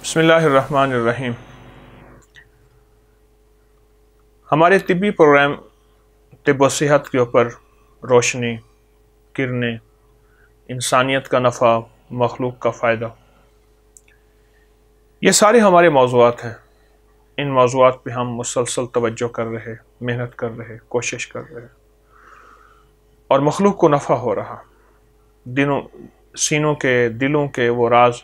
بسم اللہ الرحمن الرحیم۔ ہمارے طبی پروگرام طب و صحت کے اوپر روشنی، کرنیں، انسانیت کا نفع، مخلوق کا فائدہ، یہ سارے ہمارے موضوعات ہیں۔ ان موضوعات پہ ہم مسلسل توجہ کر رہے، محنت کر رہے، کوشش کر رہے، اور مخلوق کو نفع ہو رہا۔ سینوں کے، دلوں کے وہ راز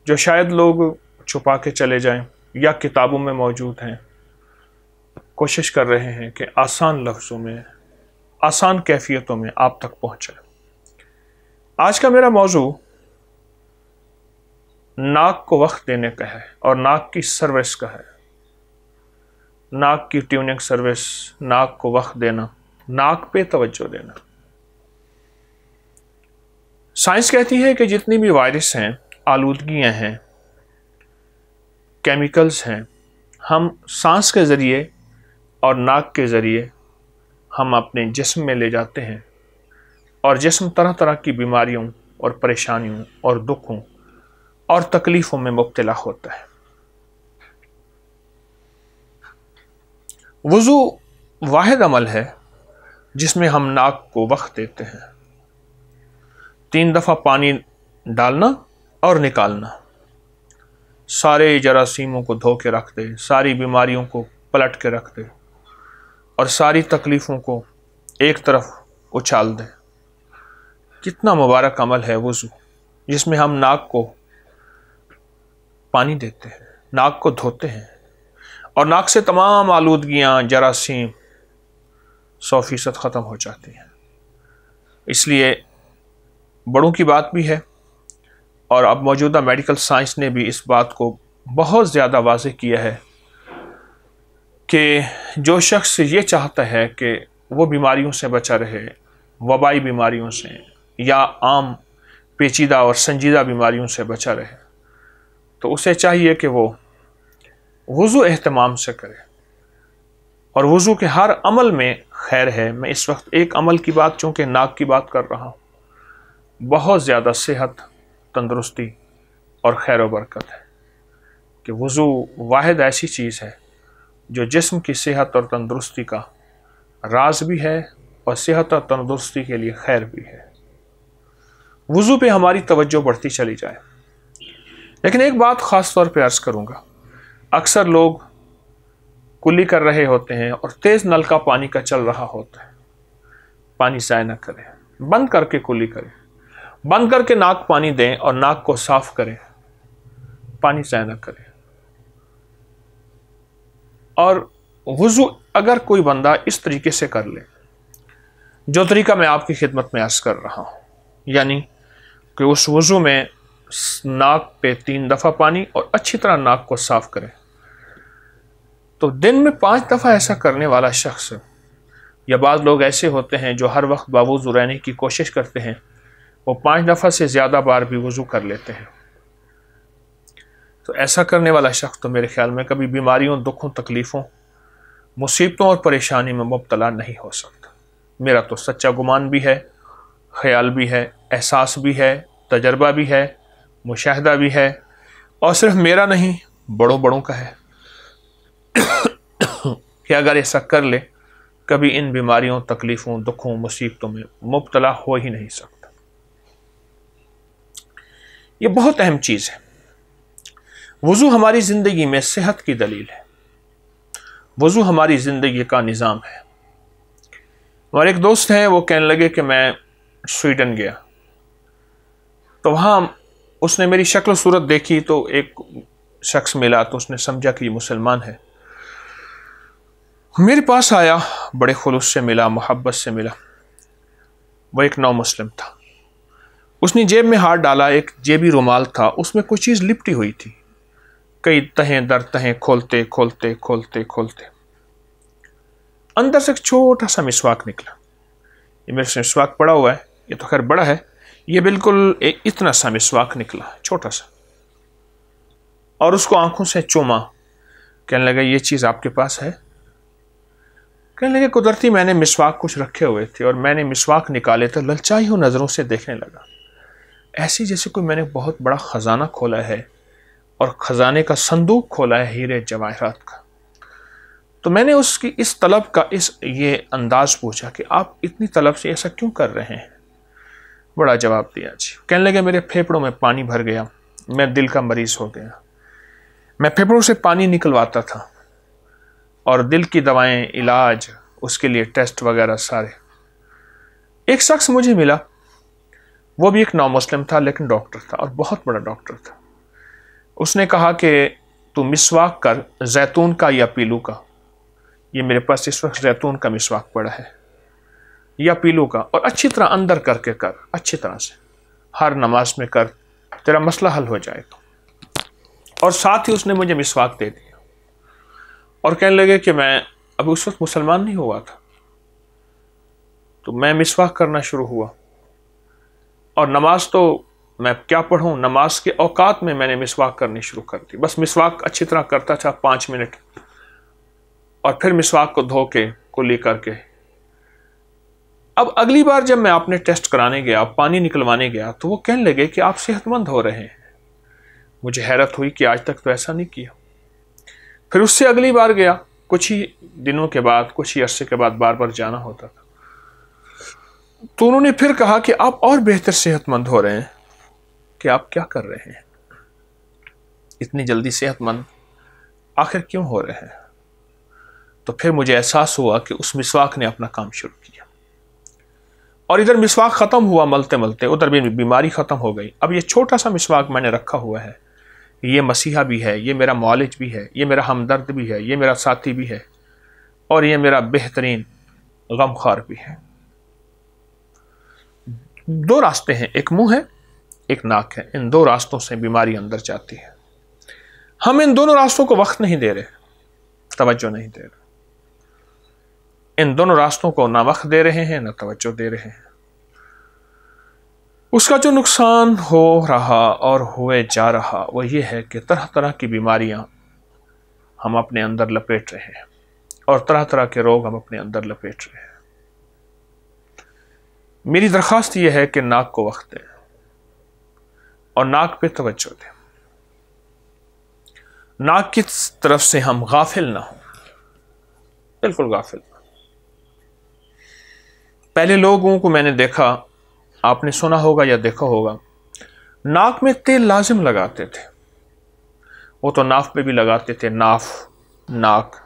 جو شاید لوگ چھپا کے چلے جائیں یا کتابوں میں موجود ہیں، کوشش کر رہے ہیں کہ آسان لفظوں میں، آسان کیفیتوں میں آپ تک پہنچے۔ آج کا میرا موضوع ناک کو وقت دینے کا ہے اور ناک کی سروس کا ہے۔ ناک کی ٹیوننگ سروس، ناک کو وقت دینا، ناک پہ توجہ دینا۔ سائنس کہتی ہے کہ جتنی بھی وائرس ہیں، آلودگیاں ہیں، کیمیکلز ہیں، ہم سانس کے ذریعے اور ناک کے ذریعے ہم اپنے جسم میں لے جاتے ہیں، اور جسم طرح طرح کی بیماریوں اور پریشانیوں اور دکھوں اور تکلیفوں میں مبتلا ہوتا ہے۔ وضو واحد عمل ہے جس میں ہم ناک کو وقت دیتے ہیں۔ 3 دفعہ پانی ڈالنا اور نکالنا سارے جراثیموں کو دھو کے رکھ دے، ساری بیماریوں کو پلٹ کے رکھ دے، اور ساری تکلیفوں کو ایک طرف اچھال دے۔ کتنا مبارک عمل ہے وضو، جس میں ہم ناک کو پانی دیتے ہیں، ناک کو دھوتے ہیں، اور ناک سے تمام آلودگیاں، جراثیم 100% ختم ہو جاتی ہیں۔ اس لیے بڑوں کی بات بھی ہے، اور اب موجودہ میڈیکل سائنس نے بھی اس بات کو بہت زیادہ واضح کیا ہے کہ جو شخص یہ چاہتا ہے کہ وہ بیماریوں سے بچا رہے، وبائی بیماریوں سے یا عام پیچیدہ اور سنجیدہ بیماریوں سے بچا رہے، تو اسے چاہیے کہ وہ وضو اہتمام سے کرے۔ اور وضو کے ہر عمل میں خیر ہے۔ میں اس وقت ایک عمل کی بات، چونکہ ناک کی بات کر رہا ہوں، بہت زیادہ صحت، تندرستی اور خیر و برکت ہے کہ وضو واحد ایسی چیز ہے جو جسم کی صحت اور تندرستی کا راز بھی ہے، اور صحت اور تندرستی کے لیے خیر بھی ہے۔ وضو پہ ہماری توجہ بڑھتی چلی جائے۔ لیکن ایک بات خاص طور پہ عرض کروں گا، اکثر لوگ کلی کر رہے ہوتے ہیں اور تیز نل کا پانی کا چل رہا ہوتا ہے۔ پانی ضائع نہ کریں، بند کر کے کلی کریں، بند کر کے ناک پانی دیں اور ناک کو صاف کریں، پانی ضائع نہ کریں۔ اور وضو اگر کوئی بندہ اس طریقے سے کر لے جو طریقہ میں آپ کی خدمت میں عرض کر رہا ہوں، یعنی کہ اس وضو میں ناک پہ 3 دفعہ پانی اور اچھی طرح ناک کو صاف کریں، تو دن میں 5 دفعہ ایسا کرنے والا شخص، یا بعض لوگ ایسے ہوتے ہیں جو ہر وقت باوضو رہنے کی کوشش کرتے ہیں، وہ 5 دفعہ سے زیادہ بار بھی وضو کر لیتے ہیں، تو ایسا کرنے والا شخص تو میرے خیال میں کبھی بیماریوں، دکھوں، تکلیفوں، مصیبتوں اور پریشانی میں مبتلا نہیں ہو سکتا۔ میرا تو سچا گمان بھی ہے، خیال بھی ہے، احساس بھی ہے، تجربہ بھی ہے، مشاہدہ بھی ہے، اور صرف میرا نہیں، بڑوں کا ہے کہ اگر ایسا کر لے کبھی ان بیماریوں، تکلیفوں، دکھوں، مصیبتوں میں مبتلا ہو ہی نہیں سکتا۔ یہ بہت اہم چیز ہے۔ وضو ہماری زندگی میں صحت کی دلیل ہے۔ وضو ہماری زندگی کا نظام ہے۔ ہمارے ایک دوست ہیں، وہ کہنے لگے کہ میں سویڈن گیا، تو وہاں اس نے میری شکل و صورت دیکھی، تو ایک شخص ملا تو اس نے سمجھا کہ یہ مسلمان ہے، میرے پاس آیا، بڑے خلوص سے ملا، محبت سے ملا۔ وہ ایک نو مسلم تھا۔ اس نے جیب میں ہاتھ ڈالا، ایک جیبی رومال تھا، اس میں کوئی چیز لپٹی ہوئی تھی، کئی تہیں در تہیں کھولتے کھولتے کھولتے کھولتے اندر سے ایک چھوٹا سا مسواک نکلا۔ یہ میرے سے مسواک پڑا ہوا ہے، یہ تو خیر بڑا ہے، یہ بالکل اتنا سا مسواک نکلا، چھوٹا سا، اور اس کو آنکھوں سے چوما۔ کہنے لگا یہ چیز آپ کے پاس ہے؟ کہنے لگے قدرتی میں نے مسواک کچھ رکھے ہوئے تھے، اور میں نے مسواک نکالے تو للچائی ہوں نظروں سے دیکھنے لگا، ایسی جیسے کوئی میں نے بہت بڑا خزانہ کھولا ہے، اور خزانے کا صندوق کھولا ہے ہیرے جواہرات کا۔ تو میں نے اس کی اس طلب کا یہ انداز پوچھا کہ آپ اتنی طلب سے ایسا کیوں کر رہے ہیں؟ بڑا جواب دیا جی۔ کہنے لگے میرے پھیپھڑوں میں پانی بھر گیا، میں دل کا مریض ہو گیا، میں پھیپھڑوں سے پانی نکلواتا تھا اور دل کی دوائیں، علاج، اس کے لیے ٹیسٹ وغیرہ سارے۔ ایک شخص مجھے ملا، وہ بھی ایک نامسلم تھا لیکن ڈاکٹر تھا اور بہت بڑا ڈاکٹر تھا۔ اس نے کہا کہ تو مسواک کر، زیتون کا یا پیلو کا۔ یہ میرے پاس اس وقت زیتون کا مسواک پڑا ہے یا پیلو کا، اور اچھی طرح اندر کر کے کر، اچھی طرح سے ہر نماز میں کر، تیرا مسئلہ حل ہو جائے گا۔ اور ساتھ ہی اس نے مجھے مسواک دے دیا اور کہنے لگے کہ میں ابھی اس وقت مسلمان نہیں ہوا تھا، تو میں مسواک کرنا شروع ہوا، اور نماز تو میں کیا پڑھوں، نماز کے اوقات میں نے مسواک کرنی شروع کر دی۔ بس مسواک اچھی طرح کرتا تھا 5 منٹ، اور پھر مسواک کو دھو کے کلی کر کے۔ اب اگلی بار جب میں اپنے ٹیسٹ کرانے گیا، پانی نکلوانے گیا، تو وہ کہنے لگے کہ آپ صحت مند ہو رہے ہیں۔ مجھے حیرت ہوئی کہ آج تک تو ایسا نہیں کیا۔ پھر اس سے اگلی بار گیا، کچھ ہی دنوں کے بعد، کچھ ہی عرصے کے بعد بار بار جانا ہوتا تھا، تو انہوں نے پھر کہا کہ آپ اور بہتر صحت مند ہو رہے ہیں، کہ آپ کیا کر رہے ہیں، اتنی جلدی صحت مند آخر کیوں ہو رہے ہیں؟ تو پھر مجھے احساس ہوا کہ اس مسواک نے اپنا کام شروع کیا، اور ادھر مسواک ختم ہوا ملتے ملتے ادھر بھی بیماری ختم ہو گئی۔ اب یہ چھوٹا سا مسواک میں نے رکھا ہوا ہے، یہ مسیحا بھی ہے، یہ میرا معالج بھی ہے، یہ میرا ہمدرد بھی ہے، یہ میرا ساتھی بھی ہے، اور یہ میرا بہترین غمخوار بھی ہے۔ 2 راستے ہیں، ایک منہ ہے، ایک ناک ہے، ان 2 راستوں سے بیماری اندر جاتی ہے۔ ہم ان دونوں راستوں کو وقت نہیں دے رہے، توجہ نہیں دے رہے، ان دونوں راستوں کو نہ وقت دے رہے ہیں نہ توجہ دے رہے ہیں۔ اس کا جو نقصان ہو رہا اور ہوئے جا رہا وہ یہ ہے کہ طرح طرح کی بیماریاں ہم اپنے اندر لپیٹ رہے ہیں، اور طرح طرح کے روگ ہم اپنے اندر لپیٹ رہے ہیں۔ میری درخواست یہ ہے کہ ناک کو وقت دیں اور ناک پہ توجہ دیں، ناک کی طرف سے ہم غافل نہ ہوں، بالکل غافل نہ۔ پہلے لوگوں کو میں نے دیکھا، آپ نے سنا ہوگا یا دیکھا ہوگا، ناک میں تیل لازم لگاتے تھے، وہ تو ناف پہ بھی لگاتے تھے، ناف، ناک،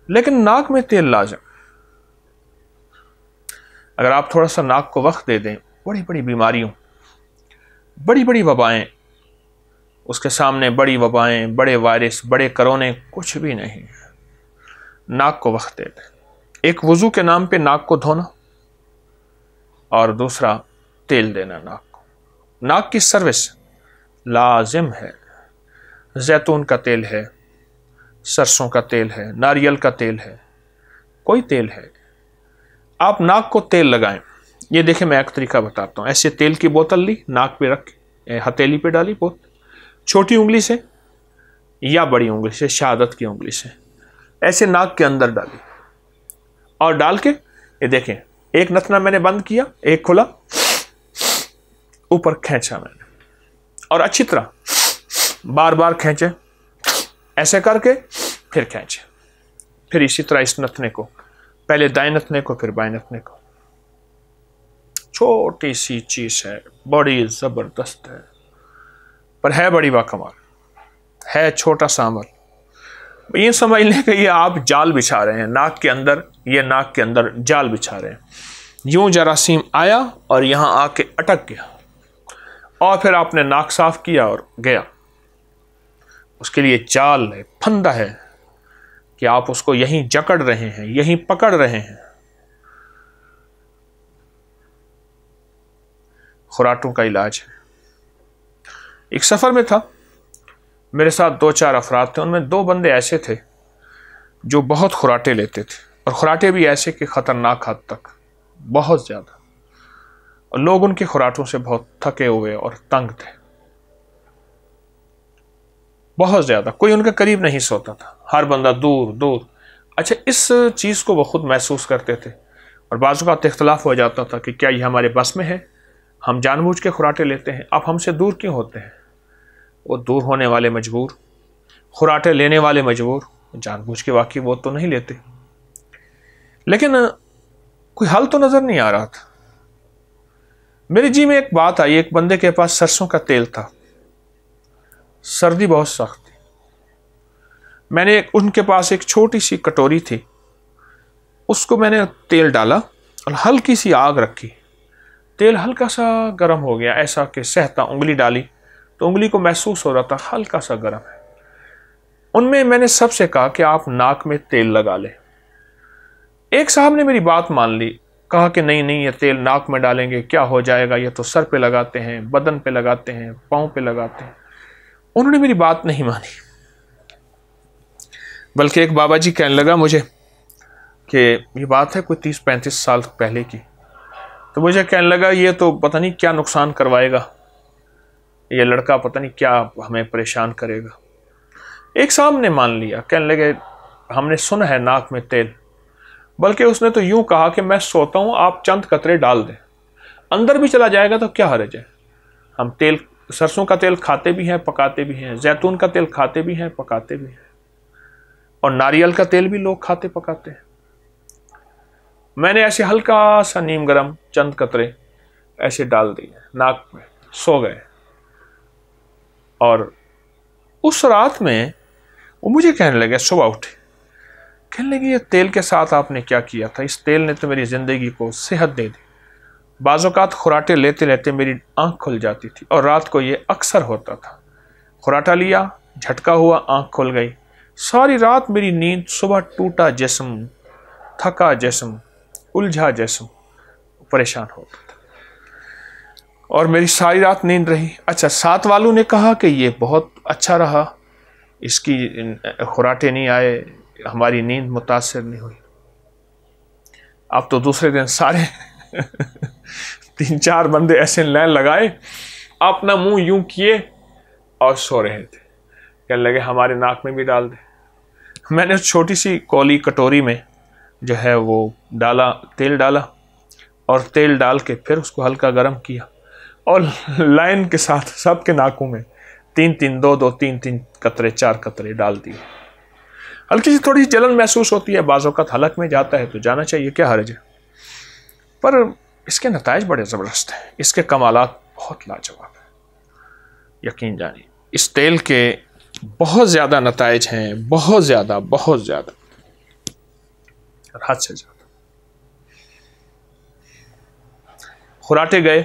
لیکن ناک میں تیل لازم۔ اگر آپ تھوڑا سا ناک کو وقت دے دیں، بڑی بڑی بیماریوں، بڑی بڑی وبائیں، اس کے سامنے بڑی وبائیں، بڑے وائرس، بڑے کرونے کچھ بھی نہیں، ناک کو وقت دے دیں۔ ایک وضو کے نام پہ ناک کو دھونا، اور دوسرا تیل دینا ناک کو۔ ناک کی سروس لازم ہے، زیتون کا تیل ہے، سرسوں کا تیل ہے، ناریل کا تیل ہے، کوئی تیل ہے، آپ ناک کو تیل لگائیں۔ یہ دیکھیں میں ایک طریقہ بتاتا ہوں، ایسے تیل کی بوتل لی، ناک پہ رکھ، ہتھیلی پہ ڈالی بوتل، چھوٹی انگلی سے یا بڑی انگلی سے، شہادت کی انگلی سے ایسے ناک کے اندر ڈالی، اور ڈال کے یہ دیکھیں، ایک نتنا میں نے بند کیا، ایک کھلا، اوپر کھینچا میں نے، اور اچھی طرح بار بار کھینچے، ایسے کر کے پھر کھینچے، پھر اسی طرح اس نتنے کو، پہلے دائیں نتنے کو پھر بائیں نتنے کو۔ چھوٹی سی چیز ہے، بڑی زبردست ہے، پر ہے بڑی باکمال، ہے چھوٹا سا عمل۔ یہ سمجھ لیں کہ یہ آپ جال بچھا رہے ہیں ناک کے اندر، یہ ناک کے اندر جال بچھا رہے ہیں۔ یوں جراثیم آیا اور یہاں آ کے اٹک گیا، اور پھر آپ نے ناک صاف کیا اور گیا۔ اس کے لیے جال ہے، پھندا ہے کہ آپ اس کو یہیں جکڑ رہے ہیں، یہیں پکڑ رہے ہیں۔ خراٹوں کا علاج ہے۔ ایک سفر میں تھا، میرے ساتھ 2-4 افراد تھے، ان میں 2 بندے ایسے تھے جو بہت خراٹے لیتے تھے، اور خراٹے بھی ایسے کہ خطرناک حد تک، بہت زیادہ، اور لوگ ان کے خراٹوں سے بہت تھکے ہوئے اور تنگ تھے، بہت زیادہ، کوئی ان کے قریب نہیں سوتا تھا، ہر بندہ دور دور۔ اچھا، اس چیز کو وہ خود محسوس کرتے تھے، اور بعض اوقات اختلاف ہو جاتا تھا کہ کیا یہ ہمارے بس میں ہے، ہم جان بوجھ کے خراٹے لیتے ہیں، آپ ہم سے دور کیوں ہوتے ہیں؟ وہ دور ہونے والے مجبور، خراٹے لینے والے مجبور، جان بوجھ کے واقعی وہ تو نہیں لیتے، لیکن کوئی حل تو نظر نہیں آ رہا تھا۔ میرے جی میں ایک بات آئی، ایک بندے کے پاس سرسوں کا تیل تھا، سردی بہت سخت تھی، میں نے ان کے پاس ایک چھوٹی سی کٹوری تھی، اس کو میں نے تیل ڈالا اور ہلکی سی آگ رکھی، تیل ہلکا سا گرم ہو گیا، ایسا کہ سہتا، انگلی ڈالی تو انگلی کو محسوس ہو رہا تھا ہلکا سا گرم ہے۔ ان میں نے سب سے کہا کہ آپ ناک میں تیل لگا لیں۔ ایک صاحب نے میری بات مان لی، کہا کہ نہیں یہ تیل ناک میں ڈالیں گے کیا ہو جائے گا، یہ تو سر پہ لگاتے ہیں، بدن پہ لگاتے ہیں، پاؤں پہ لگاتے ہیں۔ انہوں نے میری بات نہیں مانی، بلکہ ایک بابا جی کہنے لگا مجھے کہ یہ بات ہے کوئی 30-35 سال پہلے کی، تو مجھے کہنے لگا یہ تو پتہ نہیں کیا نقصان کروائے گا، یہ لڑکا پتہ نہیں کیا ہمیں پریشان کرے گا۔ ایک صاحب نے مان لیا، کہنے لگے ہم نے سنا ہے ناک میں تیل، بلکہ اس نے تو یوں کہا کہ میں سوتا ہوں آپ چند قطرے ڈال دیں، اندر بھی چلا جائے گا تو کیا حرج ہے، ہم تیل سرسوں کا تیل کھاتے بھی ہیں پکاتے بھی ہیں، زیتون کا تیل کھاتے بھی ہیں پکاتے بھی ہیں، اور ناریل کا تیل بھی لوگ کھاتے پکاتے ہیں۔ میں نے ایسے ہلکا سا نیم گرم چند قطرے ایسے ڈال دیے ناک میں، سو گئے۔ اور اس رات میں وہ مجھے کہنے لگے، صبح اٹھے کہنے لگے یہ تیل کے ساتھ آپ نے کیا کیا تھا، اس تیل نے تو میری زندگی کو صحت دے دی، بعض اوقات خراٹے لیتے لیتے میری آنکھ کھل جاتی تھی، اور رات کو یہ اکثر ہوتا تھا، خراٹا لیا، جھٹکا ہوا، آنکھ کھل گئی، ساری رات میری نیند، صبح ٹوٹا جسم، تھکا جسم، الجھا جسم، پریشان ہوتا تھا، اور میری ساری رات نیند رہی۔ اچھا، ساتھ والوں نے کہا کہ یہ بہت اچھا رہا، اس کی خراٹے نہیں آئے، ہماری نیند متاثر نہیں ہوئی۔ اب تو دوسرے دن سارے 3-4 بندے ایسے لائن لگائے، اپنا منہ یوں کیے اور سو رہے تھے، کہنے لگے ہمارے ناک میں بھی ڈال دے۔ میں نے چھوٹی سی کولی کٹوری میں جو ہے وہ ڈالا، تیل ڈالا، اور تیل ڈال کے پھر اس کو ہلکا گرم کیا، اور لائن کے ساتھ سب کے ناکوں میں 3-3 2-2 3-3 قطرے 4 قطرے ڈال دیے۔ ہلکی سی تھوڑی جلن محسوس ہوتی ہے، بعض اوقات حلق میں جاتا ہے تو جانا چاہیے، کیا حرج ہے، پر اس کے نتائج بڑے زبردست ہیں، اس کے کمالات بہت لاجواب ہیں، یقین جانیے اس تیل کے بہت زیادہ نتائج ہیں، بہت زیادہ اور حد سے زیادہ۔ خراٹے گئے،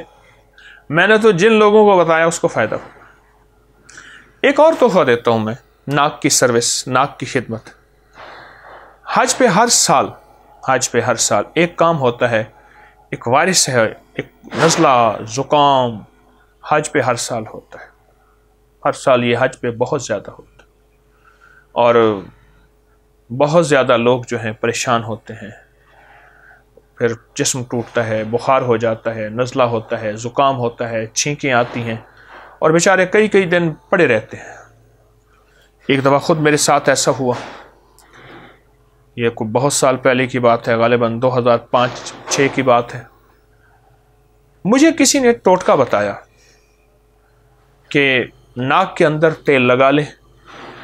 میں نے تو جن لوگوں کو بتایا اس کو فائدہ ہوا۔ ایک اور تحفہ دیتا ہوں میں، ناک کی سروس، ناک کی خدمت۔ حج پہ ہر سال ایک کام ہوتا ہے، ایک وائرس ہے، ایک نزلہ زکام حج پہ ہر سال ہوتا ہے، ہر سال یہ حج پہ بہت زیادہ ہوتا ہے، اور بہت زیادہ لوگ جو ہیں پریشان ہوتے ہیں، پھر جسم ٹوٹتا ہے، بخار ہو جاتا ہے، نزلہ ہوتا ہے، زکام ہوتا ہے، چھینکیں آتی ہیں، اور بیچارے کئی دن پڑے رہتے ہیں۔ ایک دفعہ خود میرے ساتھ ایسا ہوا، یہ کوئی بہت سال پہلے کی بات ہے، غالباً 2005-6 کی بات ہے۔ مجھے کسی نے ٹوٹکا بتایا کہ ناک کے اندر تیل لگا لے،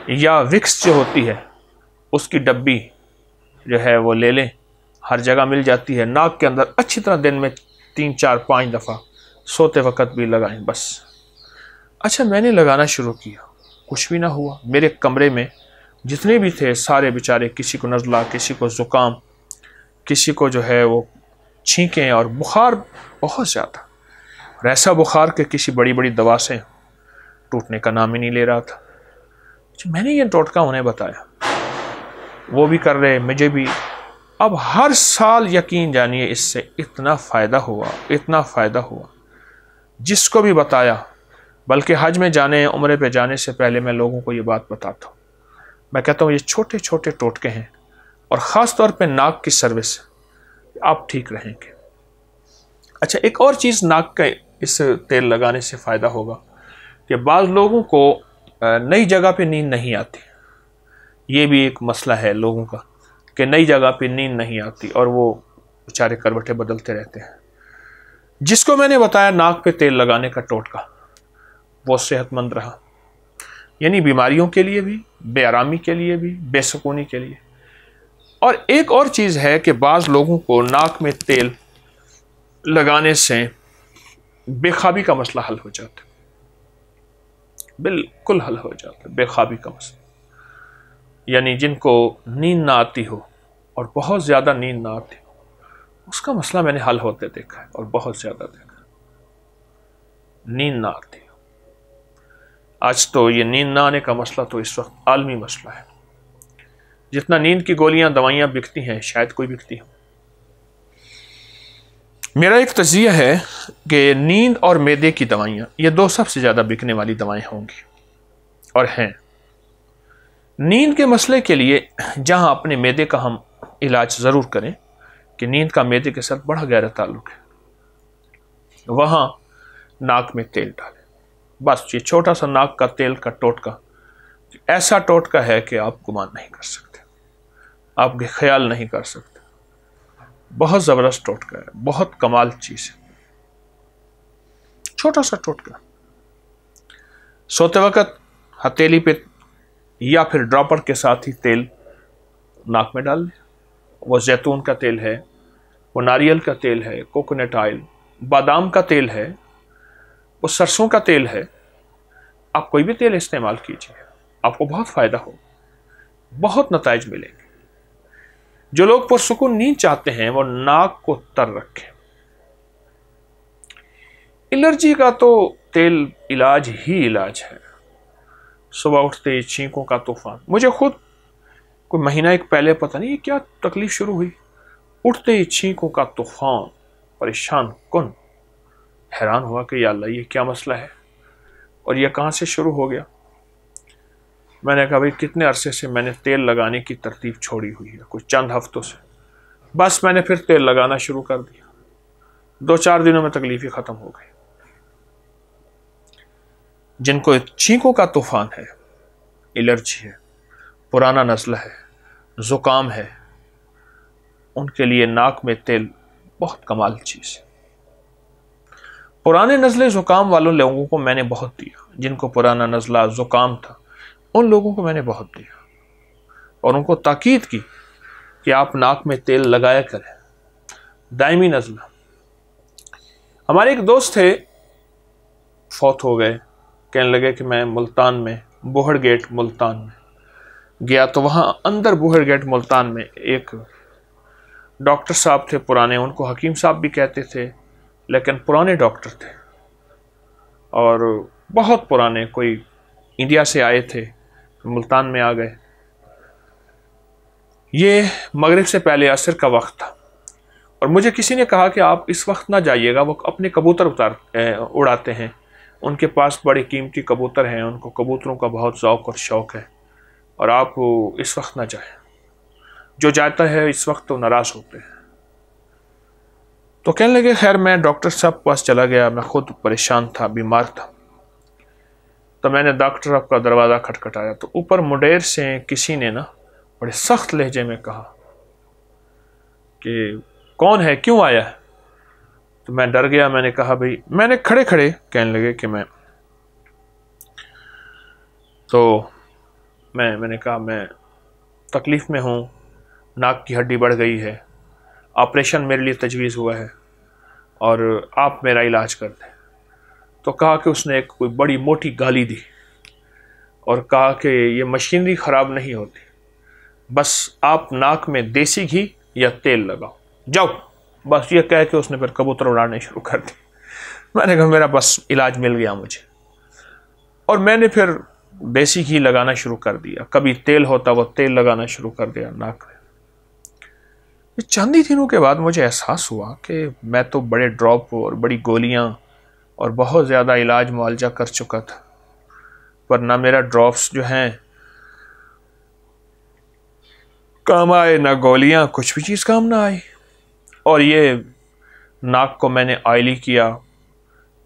یا وکس جو ہوتی ہے اس کی ڈبی جو ہے وہ لے لیں، ہر جگہ مل جاتی ہے، ناک کے اندر اچھی طرح دن میں 3-4-5 دفعہ سوتے وقت بھی لگائیں بس۔ اچھا، میں نے لگانا شروع کیا، کچھ بھی نہ ہوا۔ میرے کمرے میں جتنے بھی تھے سارے بیچارے، کسی کو نزلہ، کسی کو زکام، کسی کو جو ہے وہ چھینکیں، اور بخار بہت زیادہ، اور ایسا بخار کہ کسی بڑی دوا سے ٹوٹنے کا نام ہی نہیں لے رہا تھا۔ میں نے یہ ٹوٹکا انہیں بتایا، وہ بھی کر رہے، مجھے بھی۔ اب ہر سال یقین جانیے اس سے اتنا فائدہ ہوا، جس کو بھی بتایا، بلکہ حج میں جانے، عمرے پہ جانے سے پہلے میں لوگوں کو یہ بات بتاتا ہوں، میں کہتا ہوں یہ چھوٹے ٹوٹکے ہیں، اور خاص طور پہ ناک کی سروس، آپ ٹھیک رہیں گے۔ اچھا، ایک اور چیز ناک کا اس تیل لگانے سے فائدہ ہوگا کہ بعض لوگوں کو نئی جگہ پہ نیند نہیں آتی، یہ بھی ایک مسئلہ ہے لوگوں کا کہ نئی جگہ پہ نیند نہیں آتی، اور وہ بیچارے کروٹیں بدلتے رہتے ہیں۔ جس کو میں نے بتایا ناک پہ تیل لگانے کا ٹوٹکا، وہ صحت مند رہا، یعنی بیماریوں کے لیے بھی، بے آرامی کے لیے بھی، بے سکونی کے لیے۔ اور ایک اور چیز ہے کہ بعض لوگوں کو ناک میں تیل لگانے سے بے خوابی کا مسئلہ حل ہو جاتا ہے، بالکل حل ہو جاتا ہے بے خوابی کا مسئلہ۔ یعنی جن کو نیند نہ آتی ہو اور بہت زیادہ نیند نہ آتی ہو، اس کا مسئلہ میں نے حل ہوتے دیکھا ہے، اور بہت زیادہ دیکھا ہے۔ نیند نہ آتی ہو، آج تو یہ نیند نہ آنے کا مسئلہ تو اس وقت عالمی مسئلہ ہے۔ جتنا نیند کی گولیاں دوائیاں بکتی ہیں شاید کوئی بکتی ہو۔ میرا ایک تجزیہ ہے کہ نیند اور معدے کی دوائیاں یہ دو سب سے زیادہ بکنے والی دوائیں ہوں گی اور ہیں۔ نیند کے مسئلے کے لیے جہاں اپنے معدے کا ہم علاج ضرور کریں کہ نیند کا معدے کے ساتھ بڑا گہرا تعلق ہے، وہاں ناک میں تیل ڈالیں۔ بس یہ چھوٹا سا ناک کا تیل کا ٹوٹکا ایسا ٹوٹکا ہے کہ آپ گمان نہیں کر سکتے، آپ کے خیال نہیں کر سکتے، بہت زبردست ٹوٹکا ہے، بہت کمال چیز ہے، چھوٹا سا ٹوٹکا۔ سوتے وقت ہتھیلی پہ یا پھر ڈراپر کے ساتھ ہی تیل ناک میں ڈال لیں۔ وہ زیتون کا تیل ہے، وہ ناریل کا تیل ہے، کوکونٹ آئل، بادام کا تیل ہے، وہ سرسوں کا تیل ہے۔ آپ کوئی بھی تیل استعمال کیجیے، آپ کو بہت فائدہ ہو، بہت نتائج ملیں گے۔ جو لوگ پرسکون نیند چاہتے ہیں وہ ناک کو تر رکھیں۔ الرجی کا تو تیل علاج ہی علاج ہے۔ صبح اٹھتے ہی چھینکوں کا طوفان، مجھے خود کوئی مہینہ ایک پہلے پتہ نہیں یہ کیا تکلیف شروع ہوئی، اٹھتے ہی چھینکوں کا طوفان، پریشان کن، حیران ہوا کہ یا اللہ یہ کیا مسئلہ ہے اور یہ کہاں سے شروع ہو گیا۔ میں نے کہا بھائی کتنے عرصے سے میں نے تیل لگانے کی ترتیب چھوڑی ہوئی ہے، کچھ چند ہفتوں سے، بس میں نے پھر تیل لگانا شروع کر دیا، 2-4 دنوں میں تکلیف ہی ختم ہو گئی۔ جن کو چھینکوں کا طوفان ہے، الرجی ہے، پرانا نزلہ ہے، زکام ہے، ان کے لیے ناک میں تیل بہت کمال چیز ہے۔ پرانے نزلے زکام والوں لوگوں کو میں نے بہت دیا، جن کو پرانا نزلہ زکام تھا ان لوگوں کو میں نے بہت دیا، اور ان کو تاکید کی کہ آپ ناک میں تیل لگایا کریں، دائمی نزلہ۔ ہمارے ایک دوست تھے، فوت ہو گئے، کہنے لگے کہ میں ملتان میں، بوہڑ گیٹ ملتان میں گیا تو وہاں اندر بوہڑ گیٹ ملتان میں ایک ڈاکٹر صاحب تھے پرانے، ان کو حکیم صاحب بھی کہتے تھے لیکن پرانے ڈاکٹر تھے، اور بہت پرانے، کوئی انڈیا سے آئے تھے، ملتان میں آ گئے۔ یہ مغرب سے پہلے عصر کا وقت تھا، اور مجھے کسی نے کہا کہ آپ اس وقت نہ جائیے گا، وہ اپنے کبوتر اڑاتے ہیں، ان کے پاس بڑے قیمتی کبوتر ہیں، ان کو کبوتروں کا بہت ذوق اور شوق ہے، اور آپ اس وقت نہ جائیں، جو جاتا ہے اس وقت تو ناراض ہوتے ہیں۔ تو کہنے لگے خیر میں ڈاکٹر صاحب کے پاس چلا گیا، میں خود پریشان تھا، بیمار تھا، تو میں نے ڈاکٹر صاحب کا دروازہ کھٹکھٹایا تو اوپر مڈیر سے کسی نے نا بڑے سخت لہجے میں کہا کہ کون ہے، کیوں آیا ہے؟ تو میں ڈر گیا، میں نے کہا بھائی، میں نے کھڑے کھڑے کہنے لگے کہ میں نے کہا میں تکلیف میں ہوں، ناک کی ہڈی بڑھ گئی ہے، آپریشن میرے لیے تجویز ہوا ہے اور آپ میرا علاج کر دیں۔ تو کہا کہ اس نے ایک کوئی بڑی موٹی گالی دی اور کہا کہ یہ مشینری خراب نہیں ہوتی، بس آپ ناک میں دیسی گھی یا تیل لگاؤ، جاؤ، بس یہ کہہ کے اس نے پھر کبوتر اڑانے شروع کر دی۔ میں نے کہا میرا بس علاج مل گیا مجھے، اور میں نے پھر دیسی گھی لگانا شروع کر دیا، کبھی تیل ہوتا وہ تیل لگانا شروع کر دیا ناک میں۔ چند ہی دنوں کے بعد مجھے احساس ہوا کہ میں تو بڑے ڈراپ اور بڑی گولیاں اور بہت زیادہ علاج معالجہ کر چکا تھا، پر نہ میرا ڈراپس جو ہیں کام آئے، نہ گولیاں، کچھ بھی چیز کام نہ آئی، اور یہ ناک کو میں نے آئلی کیا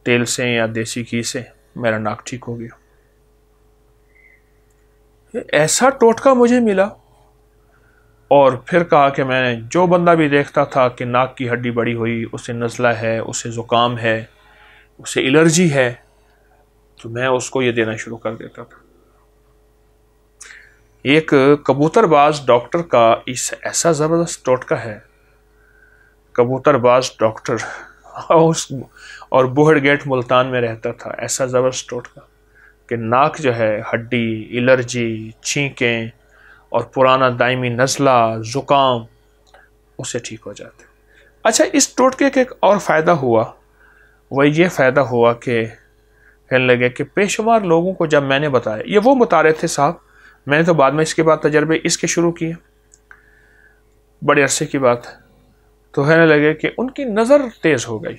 تیل سے یا دیسی گھی سے، میرا ناک ٹھیک ہو گیا۔ ایسا ٹوٹکا مجھے ملا، اور پھر کہا کہ میں نے جو بندہ بھی دیکھتا تھا کہ ناک کی ہڈی بڑی ہوئی، اسے نزلہ ہے، اسے زکام ہے، اسے الرجی ہے، تو میں اس کو یہ دینا شروع کر دیتا تھا۔ ایک کبوتر باز ڈاکٹر کا اس ایسا زبردست ٹوٹکا ہے، کبوتر باز ڈاکٹر اور بوہڑ گیٹ ملتان میں رہتا تھا، ایسا زبردست ٹوٹکا کہ ناک جو ہے ہڈی، الرجی، چھینکیں اور پرانا دائمی نزلہ، زکام اسے ٹھیک ہو جاتے۔ اچھا، اس ٹوٹکے کا ایک اور فائدہ ہوا، وہ یہ فائدہ ہوا کہ کہنے لگے کہ بے شمار لوگوں کو جب میں نے بتایا، یہ وہ بتا رہے تھے صاحب، میں نے تو بعد میں اس کے بعد تجربے اس کے شروع کیے، بڑے عرصے کی بات ہے، تو کہنے لگے کہ ان کی نظر تیز ہو گئی،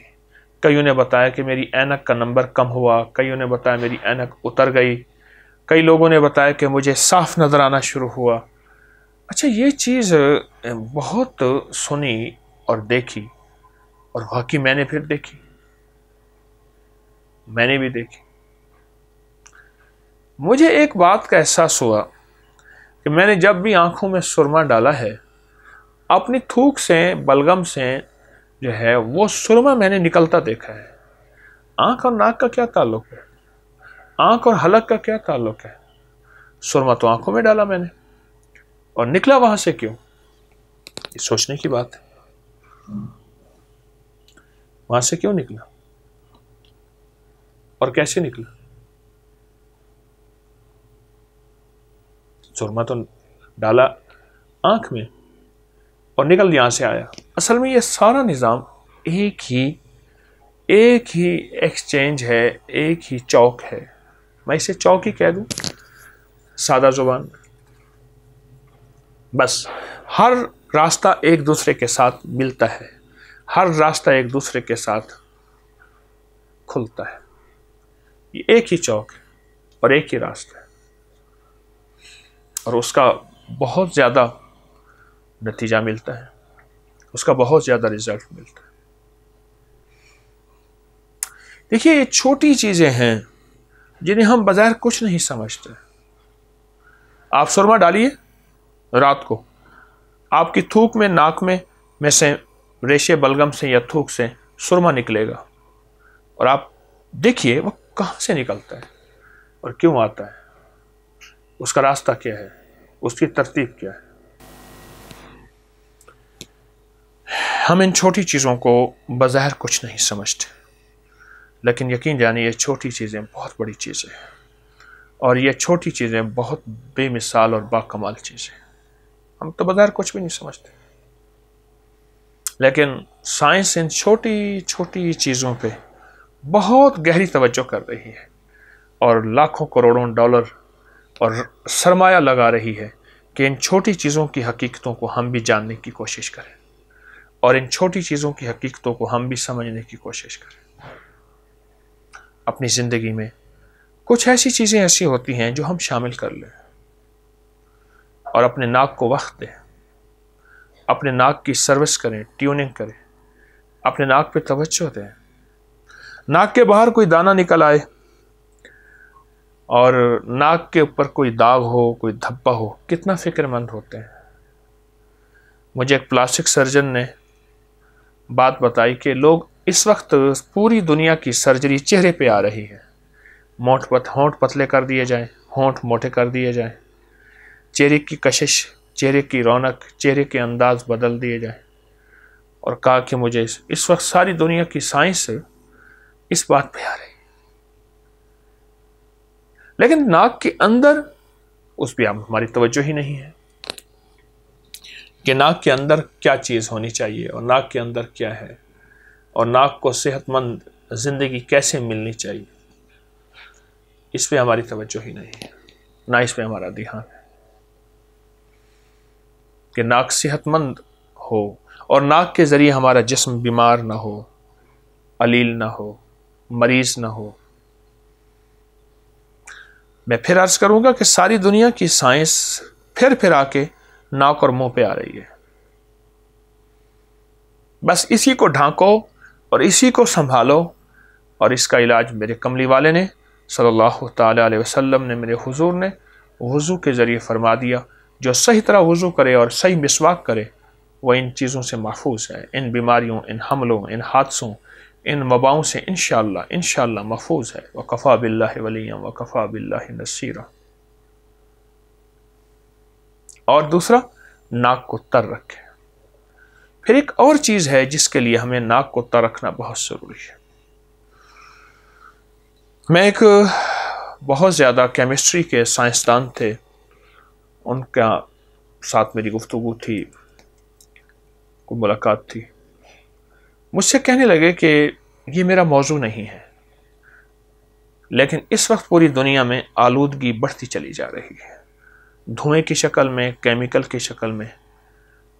کئیوں نے بتایا کہ میری اینک کا نمبر کم ہوا، کئیوں نے بتایا میری اینک اتر گئی، کئی لوگوں نے بتایا کہ مجھے صاف نظر آنا شروع ہوا۔ اچھا، یہ چیز بہت سنی اور دیکھی، اور واقعی میں نے پھر دیکھی، میں نے بھی دیکھی۔ مجھے ایک بات کا احساس ہوا کہ میں نے جب بھی آنکھوں میں سرما ڈالا ہے، اپنی تھوک سے، بلغم سے جو ہے وہ سرما میں نے نکلتا دیکھا ہے۔ آنکھ اور ناک کا کیا تعلق ہے؟ آنکھ اور حلق کا کیا تعلق ہے؟ سرما تو آنکھوں میں ڈالا میں نے، اور نکلا وہاں سے کیوں؟ یہ سوچنے کی بات ہے، وہاں سے کیوں نکلا اور کیسے نکلا؟ سرما تو ڈالا آنکھ میں اور نکل یہاں سے آیا۔ اصل میں یہ سارا نظام ایک ہی ایکسچینج ہے، ایک ہی چوک ہے، میں اسے چوک ہی کہہ دوں سادہ زبان۔ بس ہر راستہ ایک دوسرے کے ساتھ ملتا ہے، ہر راستہ ایک دوسرے کے ساتھ کھلتا ہے، یہ ایک ہی چوک ہے اور ایک ہی راستہ ہے، اور اس کا بہت زیادہ نتیجہ ملتا ہے، اس کا بہت زیادہ رزلٹ ملتا ہے۔ دیکھیے، یہ چھوٹی چیزیں ہیں جنہیں ہم بظاہر کچھ نہیں سمجھتے۔ آپ سرما ڈالیے رات کو، آپ کی تھوک میں، ناک میں سے، ریشے بلغم سے یا تھوک سے سرما نکلے گا، اور آپ دیکھیے وہ کہاں سے نکلتا ہے اور کیوں آتا ہے، اس کا راستہ کیا ہے، اس کی ترتیب کیا ہے۔ ہم ان چھوٹی چیزوں کو بظاہر کچھ نہیں سمجھتے، لیکن یقین جانیے یہ چھوٹی چیزیں بہت بڑی چیزیں ہیں، اور یہ چھوٹی چیزیں بہت بے مثال اور باکمال چیزیں ہیں۔ ہم تو بظاہر کچھ بھی نہیں سمجھتے، لیکن سائنس ان چھوٹی چھوٹی چیزوں پہ بہت گہری توجہ کر رہی ہے، اور لاکھوں کروڑوں ڈالر اور سرمایہ لگا رہی ہے کہ ان چھوٹی چیزوں کی حقیقتوں کو ہم بھی جاننے کی کوشش کریں، اور ان چھوٹی چیزوں کی حقیقتوں کو ہم بھی سمجھنے کی کوشش کریں۔ اپنی زندگی میں کچھ ایسی چیزیں ایسی ہوتی ہیں جو ہم شامل کر لیں، اور اپنے ناک کو وقت دیں، اپنے ناک کی سروس کریں، ٹیوننگ کریں، اپنے ناک پہ توجہ دیں۔ ناک کے باہر کوئی دانہ نکل آئے اور ناک کے اوپر کوئی داغ ہو، کوئی دھبا ہو، کتنا فکر مند ہوتے ہیں۔ مجھے ایک پلاسٹک سرجن نے بات بتائی کہ لوگ اس وقت پوری دنیا کی سرجری چہرے پہ آ رہی ہے، ہونٹ پتلے کر دیے جائیں، ہونٹ موٹے کر دیے جائیں، چہرے کی کشش، چہرے کی رونق، چہرے کے انداز بدل دیے جائیں، اور کہا کہ مجھے اس وقت ساری دنیا کی سائنس اس بات پہ آ رہی ہے، لیکن ناک کے اندر اس پہ ہماری توجہ ہی نہیں ہے کہ ناک کے اندر کیا چیز ہونی چاہیے، اور ناک کے اندر کیا ہے، اور ناک کو صحت مند زندگی کیسے ملنی چاہیے، اس پہ ہماری توجہ ہی نہیں ہے، نہ اس پہ ہمارا دھیان ہے کہ ناک صحت مند ہو، اور ناک کے ذریعے ہمارا جسم بیمار نہ ہو، علیل نہ ہو، مریض نہ ہو۔ میں پھر عرض کروں گا کہ ساری دنیا کی سائنس پھر آ کے ناک اور منہ پہ آ رہی ہے، بس اسی کو ڈھانکو اور اسی کو سنبھالو، اور اس کا علاج میرے کملی والے نے صلی اللہ تعالی علیہ وسلم نے، میرے حضور نے وضو کے ذریعے فرما دیا۔ جو صحیح طرح وضو کرے اور صحیح مسواک کرے وہ ان چیزوں سے محفوظ ہے، ان بیماریوں، ان حملوں، ان حادثوں، ان وباؤں سے انشاءاللہ محفوظ ہے۔ وَكَفَى بِاللَّهِ وَلِيًّا وَكَفَى بِاللَّهِ نَصِيرًا۔ اور دوسرا ناک کو تر رکھیں۔ پھر ایک اور چیز ہے جس کے لیے ہمیں ناک کو تر رکھنا بہت ضروری ہے۔ میں ایک بہت زیادہ کیمسٹری کے سائنسدان تھے، ان کا ساتھ میری گفتگو تھی، کوئی ملاقات تھی، مجھ سے کہنے لگے کہ یہ میرا موضوع نہیں ہے، لیکن اس وقت پوری دنیا میں آلودگی بڑھتی چلی جا رہی ہے، دھوئیں کی شکل میں، کیمیکل کی شکل میں،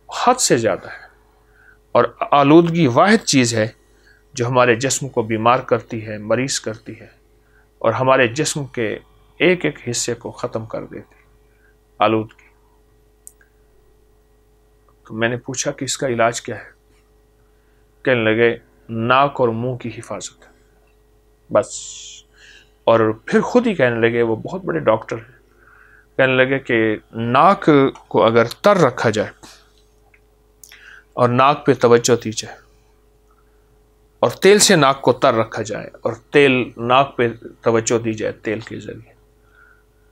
حد سے زیادہ ہے، اور آلودگی واحد چیز ہے جو ہمارے جسم کو بیمار کرتی ہے، مریض کرتی ہے، اور ہمارے جسم کے ایک ایک حصے کو ختم کر دیتی، آلودگی۔ تو میں نے پوچھا کہ اس کا علاج کیا ہے؟ کہنے لگے ناک اور منہ کی حفاظت، بس۔ اور پھر خود ہی کہنے لگے، وہ بہت بڑے ڈاکٹر ہیں، کہنے لگے کہ ناک کو اگر تر رکھا جائے اور ناک پہ توجہ دی جائے اور تیل سے ناک کو تر رکھا جائے اور تیل ناک پہ توجہ دی جائے تیل کے ذریعے،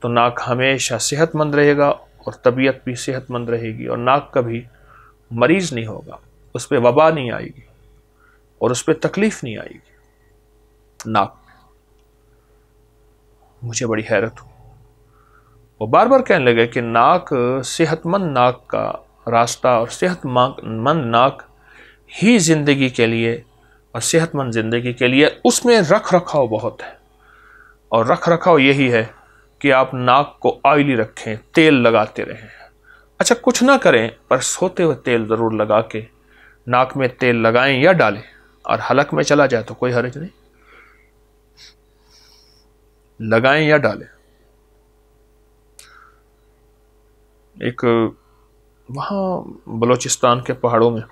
تو ناک ہمیشہ صحت مند رہے گا اور طبیعت بھی صحت مند رہے گی، اور ناک کبھی مریض نہیں ہوگا، اس پہ وبا نہیں آئے گی اور اس پہ تکلیف نہیں آئے گی۔ ناک مجھے بڑی حیرت ہوئی، وہ بار بار کہنے لگے کہ ناک، صحت مند ناک کا راستہ اور صحت مند ناک ہی زندگی کے لیے اور صحت مند زندگی کے لیے، اس میں رکھ رکھاؤ بہت ہے، اور رکھ رکھاؤ یہی ہے کہ آپ ناک کو آئلی رکھیں، تیل لگاتے رہیں۔ اچھا کچھ نہ کریں پر سوتے ہوئے تیل ضرور لگا کے ناک میں تیل لگائیں یا ڈالیں، اور حلق میں چلا جائے تو کوئی حرج نہیں، لگائیں یا ڈالیں۔ ایک وہاں بلوچستان کے پہاڑوں میں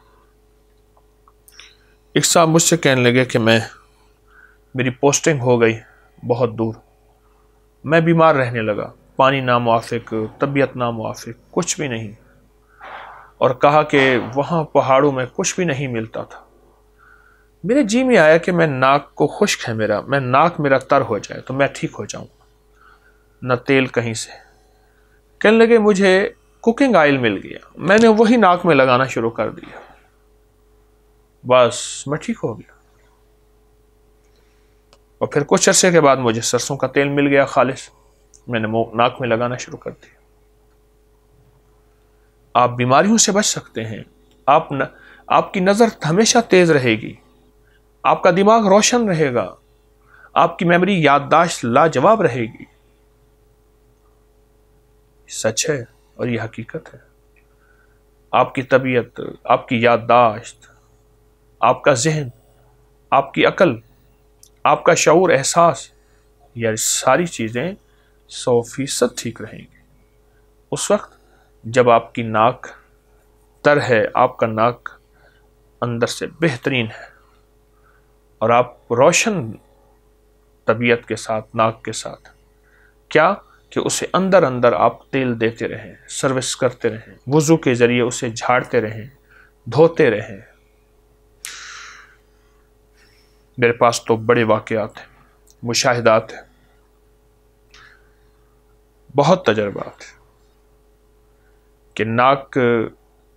ایک صاحب مجھ سے کہنے لگے کہ میری پوسٹنگ ہو گئی بہت دور، میں بیمار رہنے لگا، پانی ناموافق، طبیعت ناموافق، کچھ بھی نہیں، اور کہا کہ وہاں پہاڑوں میں کچھ بھی نہیں ملتا تھا۔ میرے جی میں آیا کہ میں ناک کو خشک ہے میں ناک میرا تر ہو جائے تو میں ٹھیک ہو جاؤں، نہ تیل کہیں سے۔ کہنے لگے مجھے کوکنگ آئل مل گیا، میں نے وہی ناک میں لگانا شروع کر دیا، بس میں ٹھیک ہو گیا۔ اور پھر کچھ عرصے کے بعد مجھے سرسوں کا تیل مل گیا خالص، میں نے ناک میں لگانا شروع کر دیا۔ آپ بیماریوں سے بچ سکتے ہیں، آپ کی نظر ہمیشہ تیز رہے گی، آپ کا دماغ روشن رہے گا، آپ کی میموری یادداشت لاجواب رہے گی۔ سچ ہے اور یہ حقیقت ہے۔ آپ کی طبیعت، آپ کی یادداشت، آپ کا ذہن، آپ کی عقل، آپ کا شعور، احساس، یہ ساری چیزیں 100% ٹھیک رہیں گی اس وقت جب آپ کی ناک تر ہے، آپ کا ناک اندر سے بہترین ہے، اور آپ روشن طبیعت کے ساتھ، ناک کے ساتھ، کیا کہ اسے اندر اندر آپ تیل دیتے رہیں، سروس کرتے رہیں، وضو کے ذریعے اسے جھاڑتے رہیں، دھوتے رہیں۔ میرے پاس تو بڑے واقعات ہیں، مشاہدات ہیں، بہت تجربات ہیں کہ ناک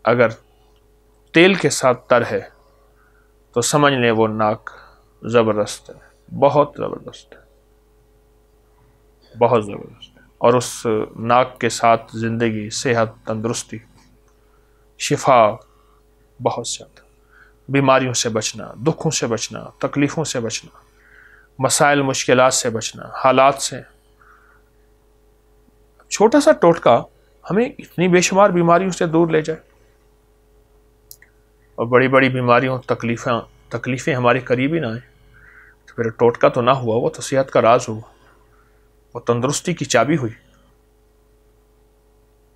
اگر تیل کے ساتھ تر ہے تو سمجھ لیں وہ ناک زبردست ہے، بہت زبردست ہے، بہت زبردست ہے، اور اس ناک کے ساتھ زندگی، صحت، تندرستی، شفا بہت زیادہ، بیماریوں سے بچنا، دکھوں سے بچنا، تکلیفوں سے بچنا، مسائل مشکلات سے بچنا، حالات سے۔ چھوٹا سا ٹوٹکا ہمیں اتنی بے شمار بیماریوں سے دور لے جائے، اور بڑی بڑی بیماریوں، تکلیفیں ہمارے قریب ہی نہ آئیں، تو پھر ٹوٹکا تو نہ ہوا، وہ تو صحت کا راز ہوا، وہ تندرستی کی چابی ہوئی۔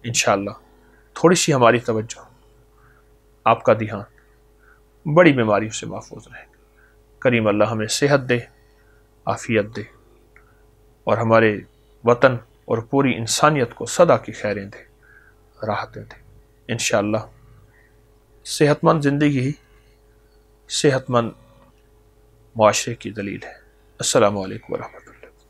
انشاءاللہ تھوڑی سی ہماری توجہ، آپ کا دھیان، بڑی بیماریوں سے محفوظ رہے گا۔ کریم اللہ ہمیں صحت دے، عافیت دے، اور ہمارے وطن اور پوری انسانیت کو سدا کی خیریں دے، راحتیں دے۔ انشاءاللہ صحت مند زندگی ہی صحت مند معاشرے کی دلیل ہے۔ السلام علیکم ورحمۃ اللہ۔